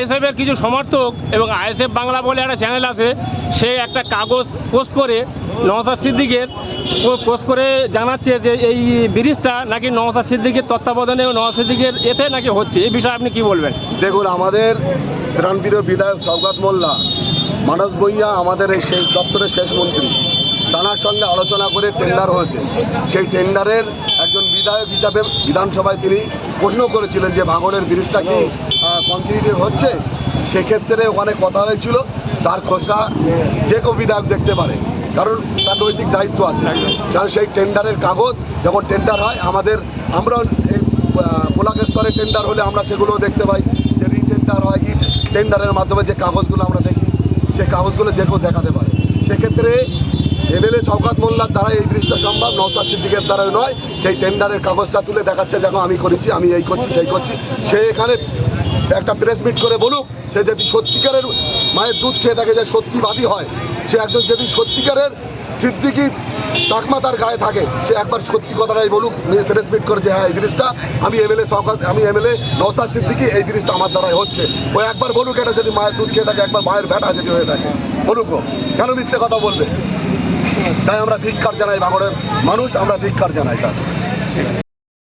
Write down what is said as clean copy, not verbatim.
আইএসএফের কিছু সমর্থক এবং আইএসএফ বাংলা বলে একটা চ্যানেল আছে, সে একটা কাগজ পোস্ট করে নওশাদ সিদ্দিকের পোস্ট করে জানাচ্ছে যে এই ব্রিজটা নাকি নওশাদ সিদ্দিকের তত্ত্বাবধানে এবং নওশাদ সিদ্দিকের এতে নাকি হচ্ছে। এই বিষয়ে আপনি কি বলবেন? দেখুন, আমাদের প্রাণপ্রিয় বিধায়ক শওকত মোল্লা, মানস ভূঁইয়া আমাদের এই শেষ দপ্তরের শেষ মন্ত্রী, তাঁর সঙ্গে আলোচনা করে টেন্ডার হয়েছে। সেই টেন্ডারের একজন বিধায়ক হিসাবে বিধানসভায় তিনি প্রশ্ন করেছিলেন যে ভাঙনের ব্রিজটা কি কমপ্লিট হচ্ছে। সেক্ষেত্রে ওখানে কথা হয়েছিল, তার খসড়া যে কেউ বিধায়ক দেখতে পারে, কারণ তার নৈতিক দায়িত্ব আছে। কারণ সেই টেন্ডারের কাগজ যখন টেন্ডার হয় আমরা ব্লক স্তরে টেন্ডার হলে আমরা সেগুলোও দেখতে পাই, যে রিটেন্ডার হয় টেন্ডারের মাধ্যমে যে কাগজগুলো আমরা দেখি, সেই কাগজগুলো যে কেউ দেখাতে পারে। সেক্ষেত্রে এমএলএ শওকত মোল্লার দ্বারা এই ব্রিজটা সম্ভব, নওশাদ সিদ্দিকের দ্বারাই নয়। সেই টেন্ডারের কাগজটা তুলে দেখাচ্ছে, দেখো আমি করেছি, আমি এই করছি সেই করছি। সে এখানে একটা প্রেস মিট করে বলুক, সে যদি সত্যিকারের মায়ের দুধ খেয়ে থাকে, যে সত্যিবাদী হয়, সে একজন যদি সত্যিকারের সিদ্দিকি তাকমা তার গায়ে থাকে, সে একবার সত্যি কথাটাই বলুক, প্রেস মিট করে, যে হ্যাঁ এই ব্রিজটা আমি এমএলএ নওশাদ সিদ্দিকি, এই ব্রিজটা আমার দ্বারাই হচ্ছে। ও একবার বলুক, এটা যদি মায়ের দুধ খেয়ে থাকে, একবার মায়ের ব্যাটা যদি হয়ে থাকে বলুক, কেন মিথ্যে কথা বলবে? তাই আমরা ধিক্কার জানাই, ভাঙড়ের মানুষ আমরা ধিক্কার জানাই তার।